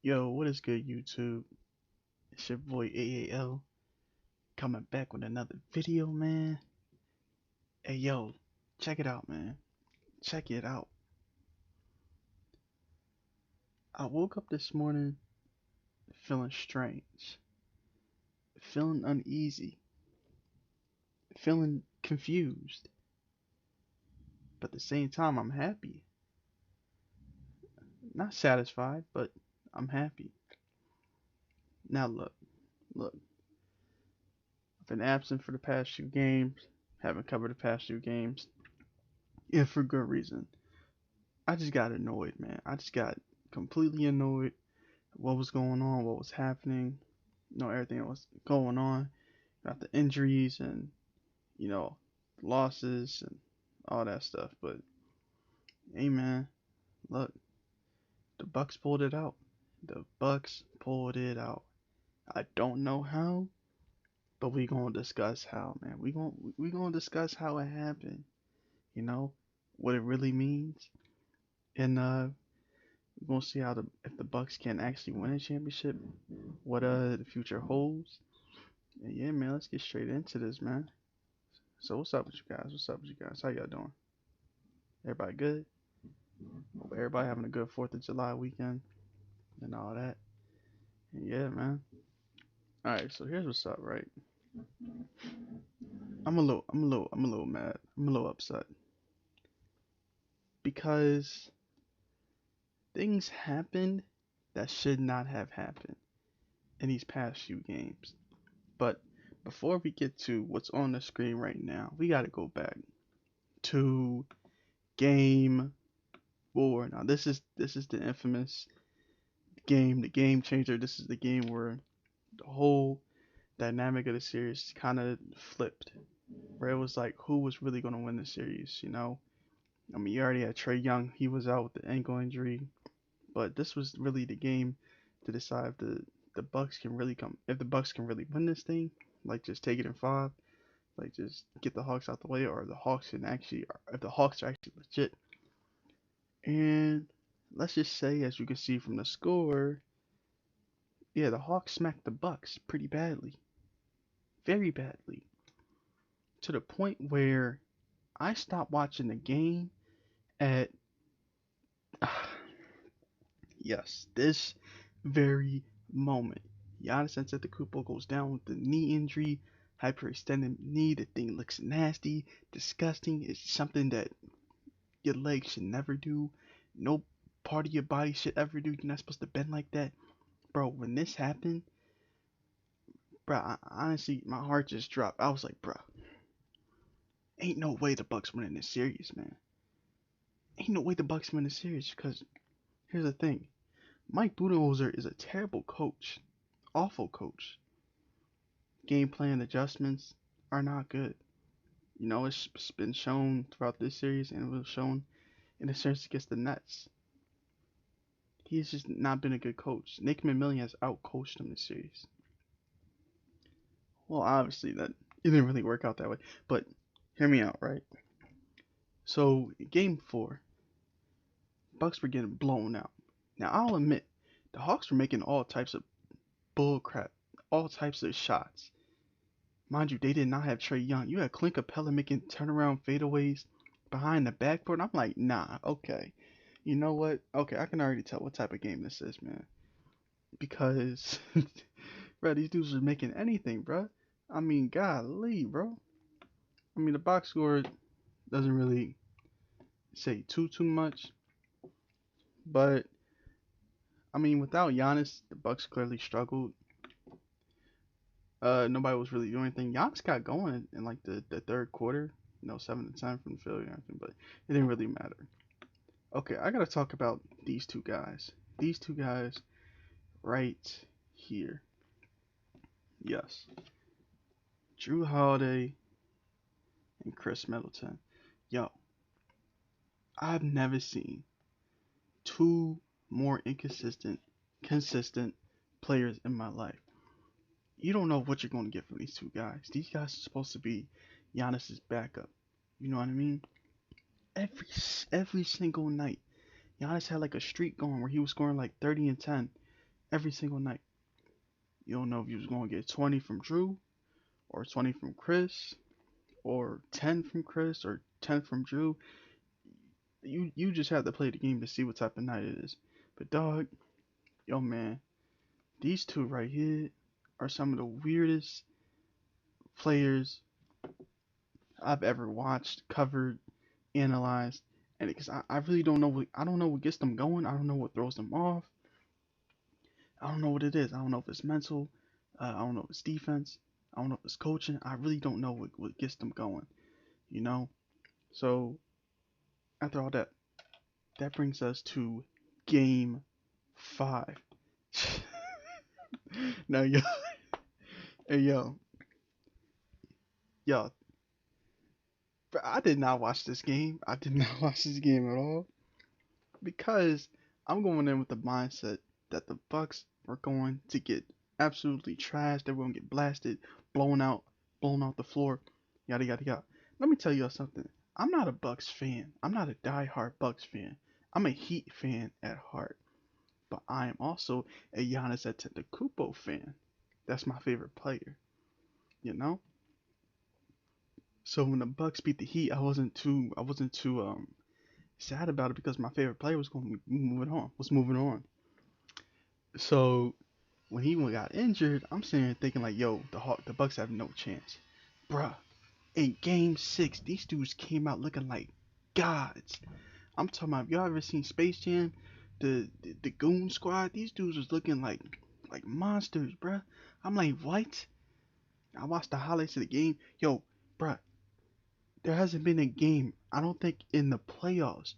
Yo, what is good, YouTube? It's your boy AAL coming back with another video, man. Hey, yo, check it out, man. Check it out. I woke up this morning feeling strange, feeling uneasy, feeling confused, but at the same time, I'm happy. Not satisfied, but I'm happy. Now, look, I've been absent for the past few games, haven't covered the past few games, and for good reason. I just got annoyed, man. I just got completely annoyed what was going on, what was happening, everything that was going on, about the injuries and, you know, losses and all that stuff. But hey man, look, the Bucks pulled it out. The Bucks pulled it out. I don't know how, but we gonna discuss how, man. We gonna discuss how it happened, you know, what it really means. And we're gonna see how the if the Bucks can actually win a championship, what the future holds. And yeah, man, let's get straight into this, man. So what's up with you guys? What's up with you guys? How y'all doing? Everybody good? Hope everybody having a good 4th of July weekend and all that. And yeah, man. All right, so here's what's up, right? I'm a little mad. I'm a little upset because things happened that should not have happened in these past few games. But before we get to what's on the screen right now, we got to go back to game 4. Now this is the infamous game, the game changer. This is the game where the whole dynamic of the series kind of flipped, where it was like who was really going to win the series. I mean, you already had Trey Young, he was out with the ankle injury, but this was really the game to decide if the Bucks can really come, if the Bucks can really win this thing, like just take it in 5, like just get the Hawks out the way, or the Hawks can actually, if the Hawks are actually legit. And let's just say, as you can see from the score, yeah, the Hawks smacked the Bucks pretty badly, very badly, to the point where I stopped watching the game at yes, this very moment. Giannis Antetokounmpo goes down with the knee injury, hyperextended knee. The thing looks nasty, disgusting. It's something that your legs should never do. No part of your body should ever do. You're not supposed to bend like that, bro. When this happened, bro, honestly, my heart just dropped. I was like, bro, ain't no way the Bucks winning this series, man. Ain't no way the Bucks win this series because here's the thing. Mike Budenholzer is a terrible coach, awful coach. Game plan adjustments are not good. It's been shown throughout this series, and it was shown in the series against the Nets. He's just not been a good coach. Nick McMillan has outcoached him this series. Well, obviously that it didn't really work out that way, but hear me out, right? So game 4, Bucks were getting blown out. Now I'll admit, the Hawks were making all types of bull crap, all types of shots. Mind you, they did not have Trey Young. You had Clint Capella making turnaround fadeaways behind the backboard. I'm like, nah, okay. You know what? Okay, I can already tell what type of game this is, man. Because, bro, these dudes are making anything, bro. I mean, golly, bro. I mean, the box score doesn't really say too much, but I mean, without Giannis, the Bucks clearly struggled. Nobody was really doing anything. Giannis got going in like the third quarter, 7 to 10 from the field or anything, but it didn't really matter. Okay, I gotta talk about these two guys. These two guys right here. Yes, Jrue Holiday and Khris Middleton. Yo, I've never seen two more consistent players in my life. You don't know what you're going to get from these two guys. These guys are supposed to be Giannis's backup. You know what I mean? Every every single night, Giannis had like a streak going where he was scoring like 30 and 10. every single night. You don't know if you was going to get 20 from Drew or 20 from Chris or 10 from Chris or 10 from Drew. You just have to play the game to see what type of night it is. But dog, yo man, these two right here are some of the weirdest players I've ever watched, covered, analyzed, and because I really I don't know what gets them going. I don't know what throws them off. I don't know what it is. I don't know if it's mental. I don't know if it's defense. I don't know if it's coaching. I really don't know what gets them going. You know. So after all that, that brings us to game 5. Now yo, hey yo, bro, I did not watch this game. I did not watch this game at all because I'm going in with the mindset that the Bucks were going to get absolutely trashed. They were going to get blasted, blown out, blown off the floor, yada yada yada. Let me tell you something. I'm not a Bucks fan. I'm not a die-hard Bucks fan. I'm a Heat fan at heart, but I am also a Giannis Antetokounmpo fan. That's my favorite player. You know. So when the Bucks beat the Heat, I wasn't too sad about it because my favorite player was going moving on. Was moving on. So when he got injured, I'm sitting there thinking like, yo, the Bucks have no chance, bruh. In Game 6, these dudes came out looking like gods. I'm talking about, y'all ever seen Space Jam? The Goon Squad. These dudes was looking like monsters, bruh. I'm like, what? I watched the highlights of the game. Yo, bruh, there hasn't been a game, I don't think, in the playoffs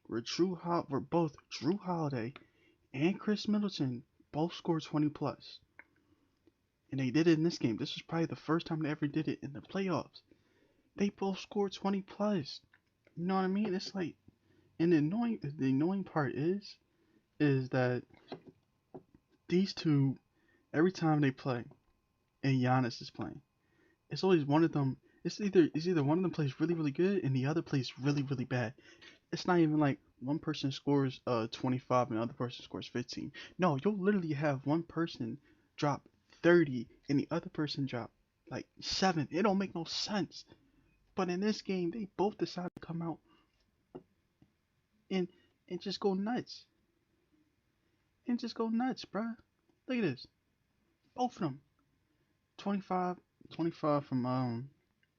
where both Drew Holiday and Chris Middleton both scored 20 plus. And they did it in this game. This was probably the first time they ever did it in the playoffs. They both scored 20 plus. You know what I mean? It's like, and the annoying part is that these two, every time they play, and Giannis is playing, it's always one of them. It's either one of them plays really really good and the other plays really really bad. It's not even like one person scores 25 and the other person scores 15. No, you'll literally have one person drop 30 and the other person drop like 7. It don't make no sense. But in this game, they both decide to come out and and just go nuts. And just go nuts, bruh. Look at this. Both of them. 25, 25 from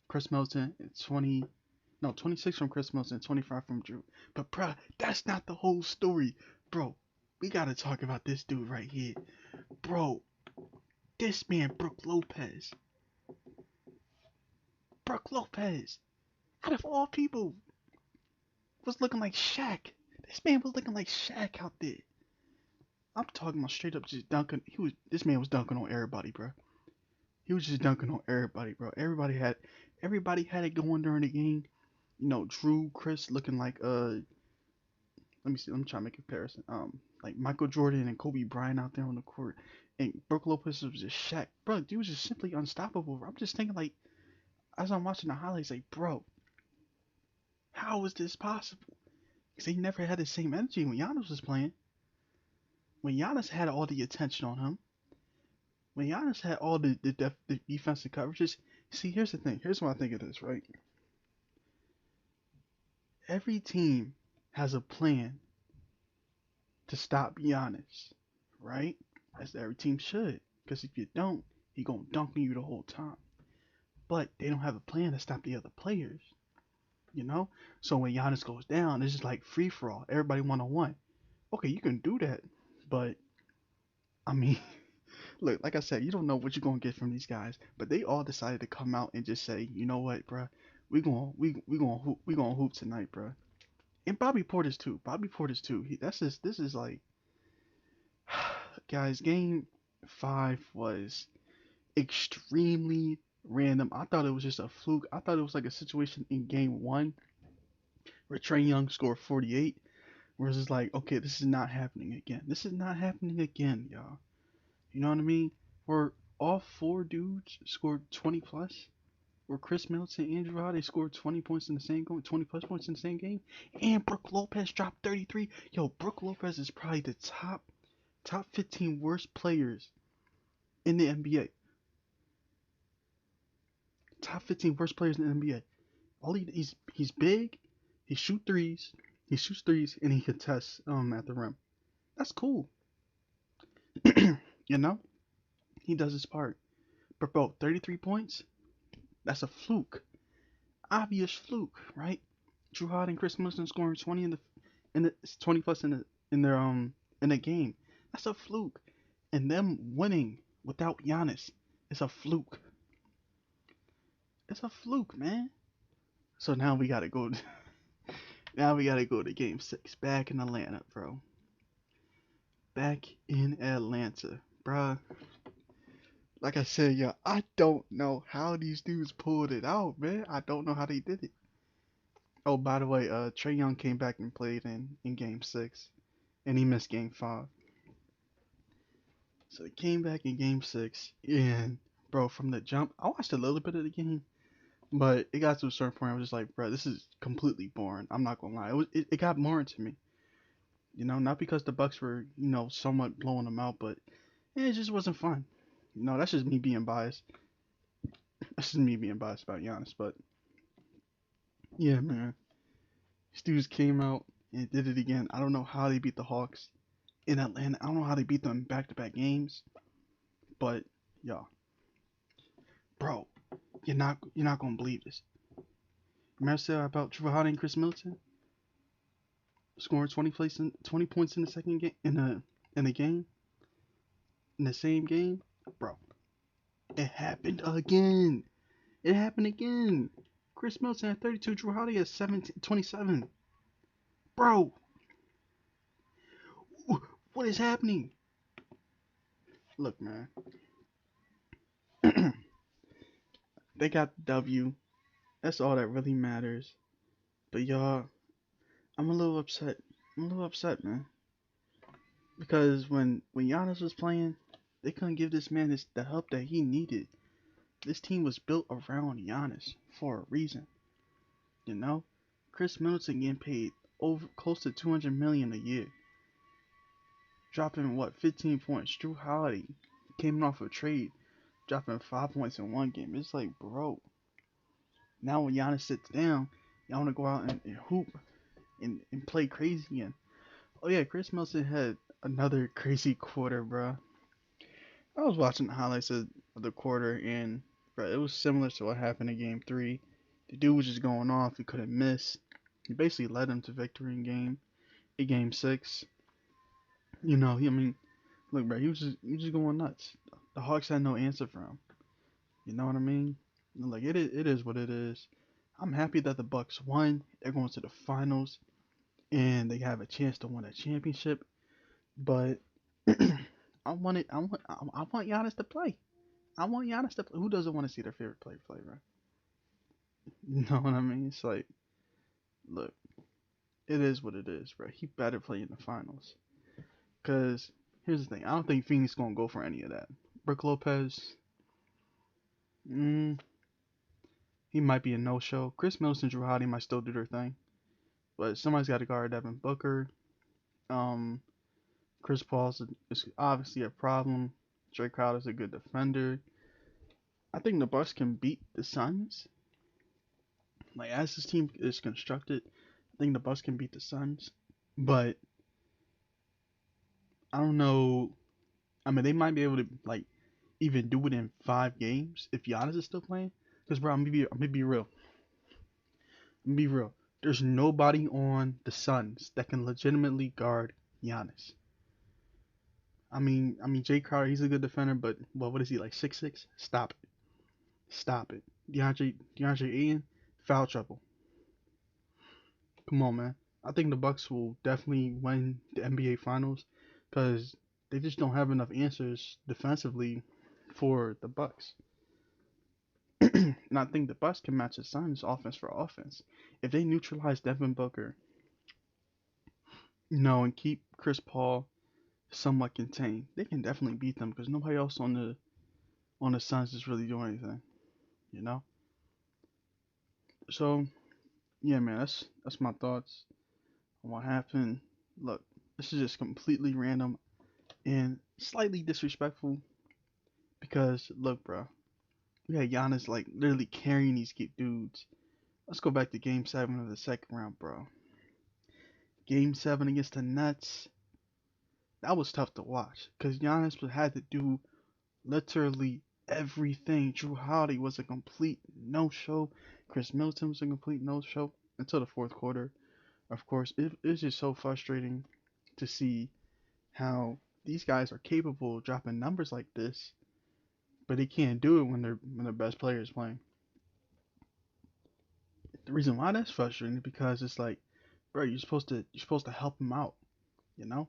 Chris Middleton and 20, no, 26 from Chris Middleton, 25 from Drew. But bruh, that's not the whole story. Bro, we gotta talk about this dude right here. Bro, this man, Brook Lopez. Brook Lopez, out of all people, was looking like Shaq. This man was looking like Shaq out there. I'm talking about straight up just dunking. This man was dunking on everybody, bro. He was just dunking on everybody, bro. Everybody had it going during the game. You know, Drew, Chris looking like let me see, let me try to make a comparison. Like Michael Jordan and Kobe Bryant out there on the court. And Brook Lopez was just Shaq. Bro, dude was just simply unstoppable. I'm just thinking like as I'm watching the highlights, like, bro, how is this possible? Because he never had the same energy when Giannis was playing. When Giannis had all the attention on him, when Giannis had all the defensive coverages. See, here's the thing. Here's what I think it is, right? Every team has a plan to stop Giannis, right? As every team should. Because if you don't, he gonna dunk on you the whole time. But they don't have a plan to stop the other players, you know? So when Giannis goes down, it's just like free for all. Everybody 1-on-1. Okay, you can do that, but I mean, look, like I said, you don't know what you're gonna get from these guys. But they all decided to come out and just say, you know what, bro, we gonna hoop tonight, bro. And Bobby Portis too. Bobby Portis too. That's just this is like, guys. Game 5 was extremely random. I thought it was just a fluke. I thought it was like a situation in Game 1 where Trae Young scored 48. Where it's just like, okay, this is not happening again. This is not happening again, y'all. You know what I mean? Where all four dudes scored 20 plus. Where Chris Middleton and Andrew Holiday scored 20 points in the same game, 20 plus points in the same game, and Brook Lopez dropped 33. Yo, Brook Lopez is probably the top Top 15 worst players in the NBA. Top 15 worst players in the NBA. He's big. He shoot threes. He shoots threes and he contests at the rim. That's cool. you know, he does his part. But bro, 33 points. That's a fluke. Obvious fluke, right? Drew Holiday and Chris Middleton scoring 20 in the 20 plus in the game. That's a fluke. And them winning without Giannis is a fluke. It's a fluke, man. So now we gotta go. Now we gotta go to Game 6 back in Atlanta, bro. Back in Atlanta, bruh. Like I said, yo, I don't know how these dudes pulled it out, man. I don't know how they did it. Oh, by the way, Trae Young came back and played in Game 6, and he missed Game 5. So he came back in Game 6, and bro, from the jump, I watched a little bit of the game, but it got to a certain point. I was just like, bro, this is completely boring. I'm not gonna lie, it got boring to me. Not because the Bucks were somewhat blowing them out, but it just wasn't fun. That's just me being biased. That's just me being biased about Giannis, but yeah, man, these dudes came out and did it again. I don't know how they beat the Hawks in Atlanta. I don't know how they beat them back-to-back games, but yeah, bro, you're not gonna believe this. Remember I said about Drew Holiday and Chris Middleton scoring 20 points in the second game in the game in the same game, bro. It happened again. It happened again. Chris Middleton at 32, Drew Holiday at 27. Bro, what is happening? Look, man. They got the W. That's all that really matters. But y'all, I'm a little upset. I'm a little upset, man. Because when Giannis was playing, they couldn't give this man the help that he needed. This team was built around Giannis for a reason. You know, Chris Middleton getting paid over close to 200 million a year, dropping what 15 points. Drew Holiday came off a trade, dropping 5 points in one game. It's like, bro. Now when Giannis sits down, y'all want to go out and hoop and play crazy again. Oh yeah, Chris Middleton had another crazy quarter, bro. I was watching the highlights of the quarter, and bro, it was similar to what happened in Game 3. The dude was just going off. He couldn't miss. He basically led him to victory in Game 6. I mean, look, bro, he was just going nuts. The Hawks had no answer for him. You know what I mean? Like it is what it is. I'm happy that the Bucks won. They're going to the finals, and they have a chance to win a championship. But I want Giannis to play. I want Giannis to play. Who doesn't want to see their favorite player play, right? You know what I mean? It's like, look, it is what it is, bro. He better play in the finals. Cause here's the thing, I don't think Phoenix gonna go for any of that. Brook Lopez, mm, he might be a no-show. Chris Middleton, Drew Holiday might still do their thing, but somebody's got to guard Devin Booker. Um, Chris Paul is obviously a problem. Drake Crowder's a good defender. I think the Bucks can beat the Suns. Like as this team is constructed, I think the Bucks can beat the Suns. But I don't know. I mean, they might be able to like even do it in 5 games if Giannis is still playing. Because bro, I'm gonna be real. I'm gonna be real. There's nobody on the Suns that can legitimately guard Giannis. I mean, Jay Crowder, he's a good defender, but well, what is he like 6'6"? Stop it, stop it. DeAndre Ayton, foul trouble. Come on, man. I think the Bucks will definitely win the NBA Finals because they just don't have enough answers defensively for the Bucks. And I think the Bucks can match the Suns offense for offense. If they neutralize Devin Booker, and keep Chris Paul somewhat contained, they can definitely beat them because nobody else on the Suns is really doing anything, you know. So yeah, man, that's my thoughts on what happened. Look, this is just completely random. and slightly disrespectful because look, bro, we had Giannis like literally carrying these dudes. Let's go back to Game 7 of the second round, bro. Game 7 against the Nets. That was tough to watch because Giannis had to do literally everything. Drew Holiday was a complete no-show. Chris Middleton was a complete no-show until the fourth quarter. Of course, it's just so frustrating to see how these guys are capable of dropping numbers like this, but they can't do it when their best player is playing. The reason why that's frustrating is because it's like, bro, you're supposed to help him out, you know,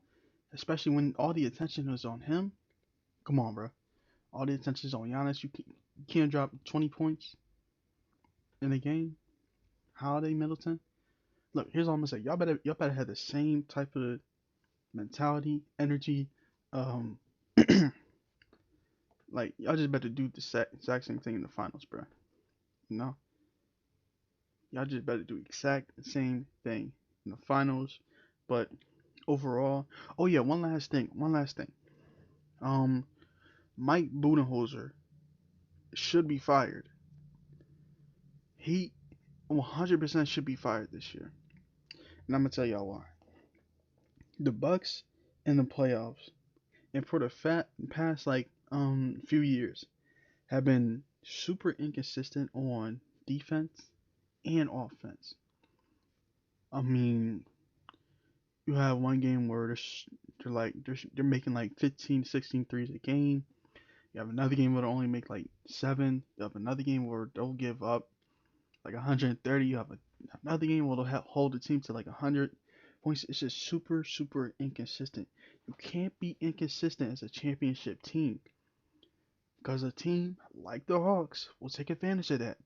especially when all the attention is on him. Come on, bro, all the attention is on Giannis. You can't drop 20 points in a game. Holiday, Middleton. Look, here's all I'm gonna say. Y'all better have the same type of mentality, energy. Um, like y'all just better do the exact same thing in the finals, bro. You know, y'all just better do exact same thing in the finals. But overall, oh yeah, one last thing. One last thing. Um, Mike Budenholzer should be fired. He 100% should be fired this year, and I'm gonna tell y'all why. The Bucks in the playoffs and for the past like few years have been super inconsistent on defense and offense. I mean, you have one game where they're making like 15, 16 threes a game. You have another game where they only make like seven. You have another game where they'll give up like 130. You have another game where they'll hold the team to like 100 points. It's just super, super inconsistent. You can't be inconsistent as a championship team because a team like the Hawks will take advantage of that.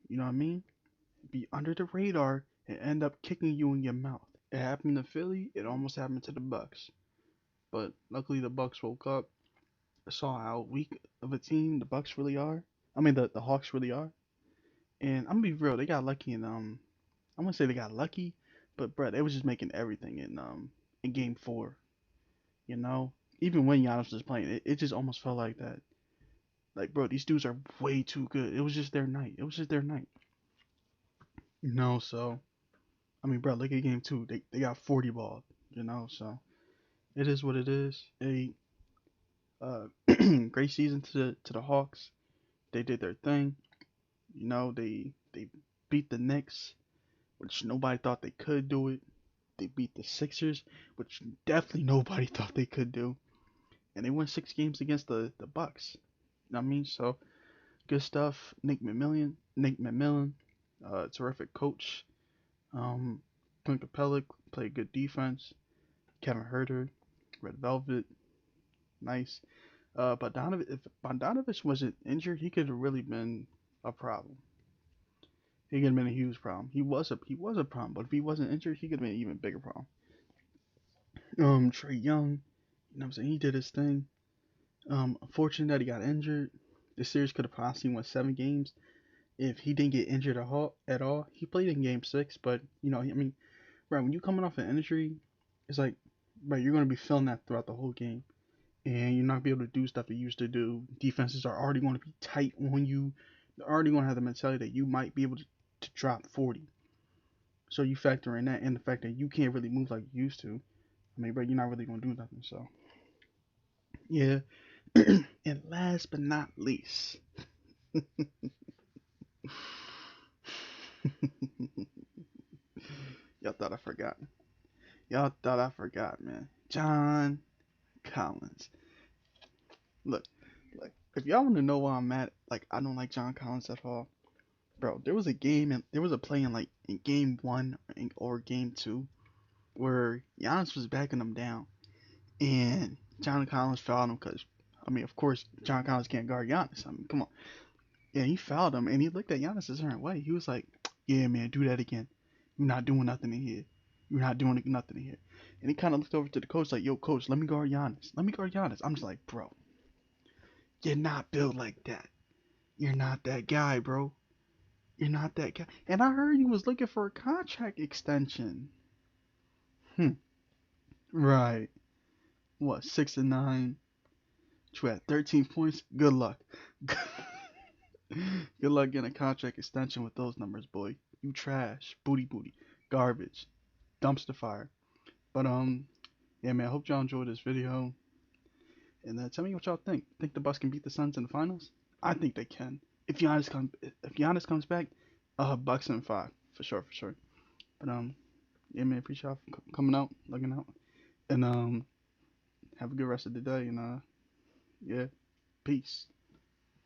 You know what I mean? Be under the radar and end up kicking you in your mouth. It happened to Philly. It almost happened to the Bucks. But luckily the Bucks woke up, saw how weak of a team the Bucks really are. I mean the Hawks really are. And I'm gonna be real, they got lucky and I'm gonna say they got lucky, but bro, they was just making everything in game 4. You know? Even when Giannis was playing, it just almost felt like that. Like bro, these dudes are way too good. It was just their night. It was just their night. So I mean bro, look at game 2. They got 40 ball, so it is what it is. A great season to the Hawks. They did their thing. They beat the Knicks, which nobody thought they could do it. They beat the Sixers, which definitely nobody thought they could do. And they won 6 games against the Bucks. You know what I mean? So good stuff. Nick McMillan, terrific coach. Um, Clint Capella played good defense. Kevin Herter, Red Velvet, nice. But if Bogdanovich wasn't injured, he could have really been a problem. He could have been a huge problem. He was a problem, but if he wasn't injured, he could have been an even bigger problem. Trae Young, you know what I'm saying? He did his thing. Unfortunate that he got injured. This series could have possibly won 7 games if he didn't get injured at all. He played in game 6, but I mean, right when you coming off an injury, it's like, right, you're gonna be feeling that throughout the whole game, and you're not gonna be able to do stuff you used to do. Defenses are already going to be tight on you. They're already going to have the mentality that you might be able to drop 40. So you factor in that and the fact that you can't really move like you used to. I mean, bro, you're not really gonna do nothing. So yeah. And last but not least, y'all thought I forgot. Y'all thought I forgot, man. John Collins. Look, like if y'all want to know why I'm mad, like I don't like John Collins at all, bro. There was a game and there was a play in like in game 1 or game 2 where Giannis was backing him down and John Collins fouled him because I mean, of course, John Collins can't guard Giannis. I mean, come on. Yeah, he fouled him and he looked at Giannis a certain way. He was like, "Yeah, man, do that again. You're not doing nothing in here. You're not doing nothing in here." And he kind of looked over to the coach like, "Yo, coach, let me guard Giannis. Let me guard Giannis." I'm just like, "Bro, you're not built like that. You're not that guy, bro. You're not that guy." And I heard he was looking for a contract extension. Hmm. Right. what, 6-9. You at 13 points. Good luck. Good luck getting a contract extension with those numbers, boy. You trash, booty, garbage, dumpster fire. But yeah, man. I hope y'all enjoyed this video, and tell me what y'all think. Think the Bucks can beat the Suns in the finals? I think they can. If Giannis comes back, Bucks in 5 for sure, for sure. But yeah, man. Appreciate y'all coming out, looking out, and have a good rest of the day, and yeah, peace.